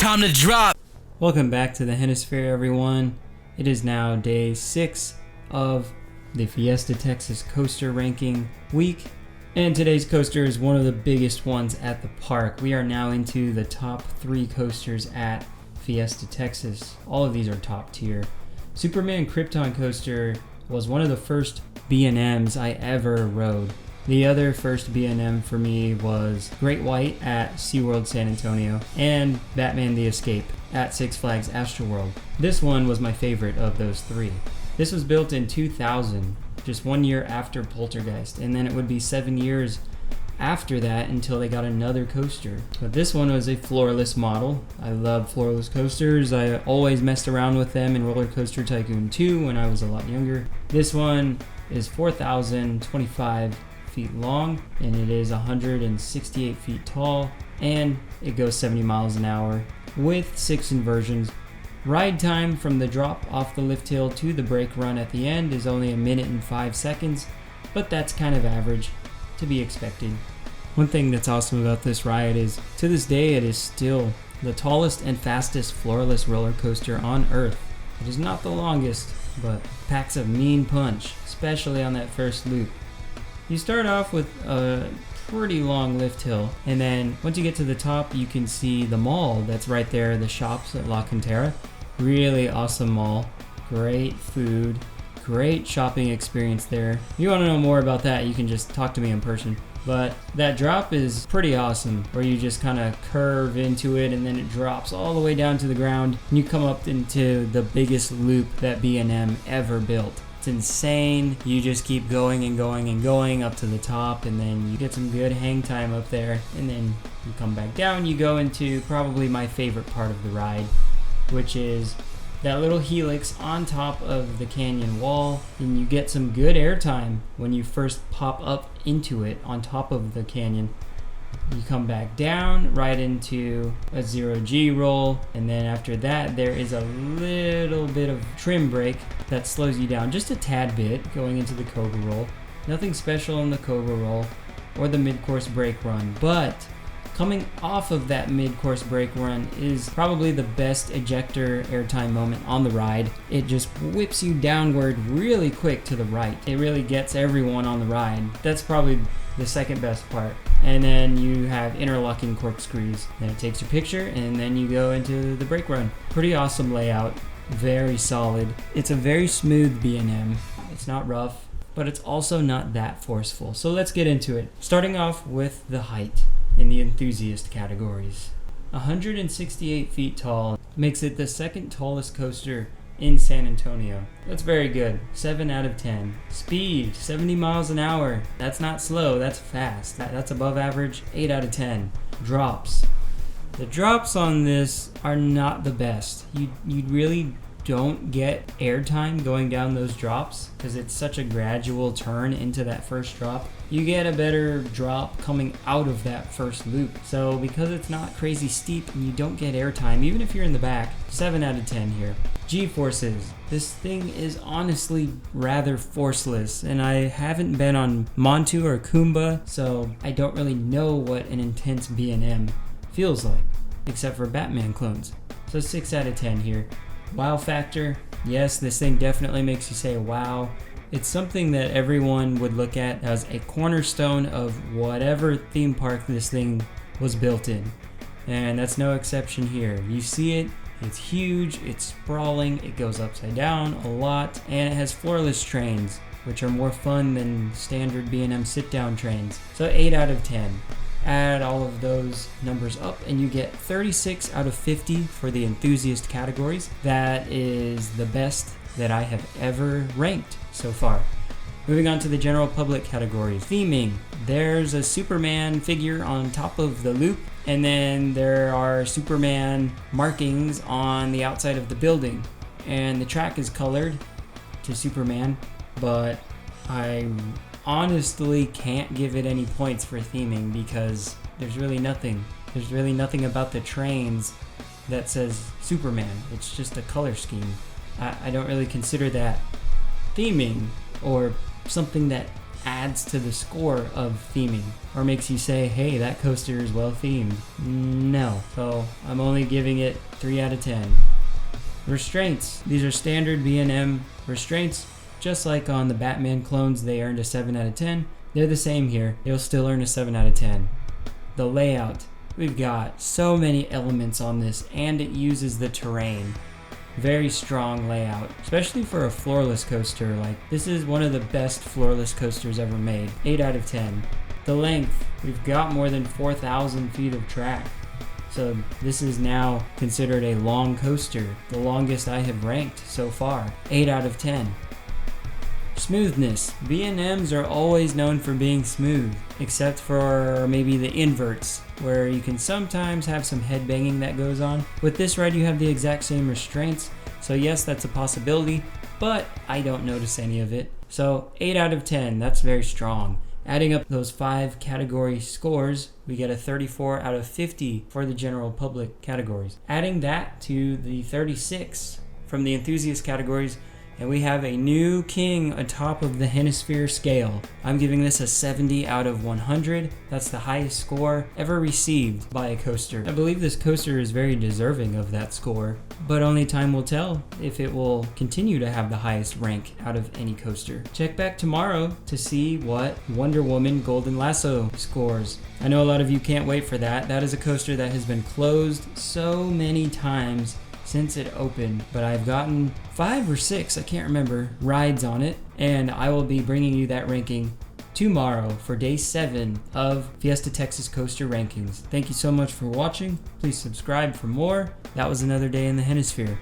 time to drop. Welcome back to the Hennisphere, everyone. It is now day 6 of the Fiesta Texas coaster ranking week, and today's coaster is one of the biggest ones at the park. We are now into the top 3 coasters at Fiesta Texas. All of these are top tier. Superman Krypton coaster was one of the first B&Ms I ever rode. The other first B&M for me was Great White at SeaWorld San Antonio and Batman the Escape at Six Flags Astroworld. This one was my favorite of those 3. This was built in 2000, just 1 year after Poltergeist, and then it would be 7 years after that until they got another coaster. But this one was a floorless model. I love floorless coasters. I always messed around with them in Roller Coaster Tycoon 2 when I was a lot younger. This one is 4,025 feet long, and it is 168 feet tall, and it goes 70 miles an hour with 6 inversions. Ride time from the drop off the lift hill to the brake run at the end is only 1 minute and 5 seconds, but that's kind of average, to be expected. One thing that's awesome about this ride is, to this day, it is still the tallest and fastest floorless roller coaster on Earth. It is not the longest, but packs a mean punch, especially on that first loop. You start off with a pretty long lift hill, and then once you get to the top, you can see the mall that's right there, the shops at La Cantera. Really awesome mall, great food, great shopping experience there. If you want to know more about that, you can just talk to me in person. But that drop is pretty awesome, where you just kind of curve into it and then it drops all the way down to the ground, and you come up into the biggest loop that B&M ever built. It's insane. You just keep going and going and going up to the top, and then you get some good hang time up there, and then you come back down. You go into probably my favorite part of the ride, which is that little helix on top of the canyon wall, and you get some good air time when you first pop up into it on top of the canyon. You come back down right into a 0G roll, and then after that there is a little bit of trim brake that slows you down just a tad bit going into the Cobra roll. Nothing special in the Cobra roll or the mid-course brake run, but coming off of that mid-course brake run is probably the best ejector airtime moment on the ride. It just whips you downward really quick to the right. It really gets everyone on the ride. That's probably the second best part. And then you have interlocking corkscrews. Then it takes your picture, and then you go into the brake run. Pretty awesome layout, very solid. It's a very smooth B&M. It's not rough, but it's also not that forceful. So let's get into it. Starting off with the height in the enthusiast categories. 168 feet tall makes it the second tallest coaster in San Antonio. That's very good. 7 out of 10. Speed, 70 miles an hour. That's not slow, that's fast. That's above average. 8 out of 10. Drops. The drops on this are not the best. You really don't get airtime going down those drops because it's such a gradual turn into that first drop. You get a better drop coming out of that first loop. So because it's not crazy steep and you don't get airtime, even if you're in the back, 7 out of 10 here. G-forces. This thing is honestly rather forceless, and I haven't been on Montu or Kumba, so I don't really know what an intense B&M feels like, except for Batman clones. So 6 out of 10 here. Wow factor. Yes, this thing definitely makes you say wow. It's something that everyone would look at as a cornerstone of whatever theme park this thing was built in. And that's no exception here. You see it, it's huge, it's sprawling, it goes upside down a lot, and it has floorless trains, which are more fun than standard B&M sit-down trains. So 8 out of 10. Add all of those numbers up and you get 36 out of 50 for the enthusiast categories. That is the best that I have ever ranked so far. Moving on to the general public categories. Theming. There's a Superman figure on top of the loop, and then there are Superman markings on the outside of the building. And the track is colored to Superman, but I honestly can't give it any points for theming because there's really nothing. There's really nothing about the trains that says Superman. It's just a color scheme. I don't really consider that theming or something that adds to the score of theming or makes you say, hey, that coaster is well themed. No. So I'm only giving it 3 out of 10. Restraints. These are standard B&M restraints. Just like on the Batman clones, they earned a 7 out of 10. They're the same here. They'll still earn a 7 out of 10. The layout. We've got so many elements on this, and it uses the terrain. Very strong layout, especially for a floorless coaster. Like, this is one of the best floorless coasters ever made. 8 out of 10. The length. We've got more than 4,000 feet of track. So this is now considered a long coaster. The longest I have ranked so far. 8 out of 10. Smoothness. B&Ms are always known for being smooth, except for maybe the inverts, where you can sometimes have some head banging that goes on. With this ride, you have the exact same restraints, so yes, that's a possibility, but I don't notice any of it. So 8 out of 10, that's very strong. Adding up those 5 category scores, we get a 34 out of 50 for the general public categories. Adding that to the 36 from the enthusiast categories, and we have a new king atop of the Hennisphere Scale. I'm giving this a 70 out of 100. That's the highest score ever received by a coaster. I believe this coaster is very deserving of that score, but only time will tell if it will continue to have the highest rank out of any coaster. Check back tomorrow to see what Woman Golden Lasso scores. I know a lot of you can't wait for that. That is a coaster that has been closed so many times since it opened, but I've gotten 5 or 6, I can't remember, rides on it, and I will be bringing you that ranking tomorrow for day 7 of Fiesta Texas Coaster Rankings. Thank you so much for watching. Please subscribe for more. That was another day in the Hennisphere.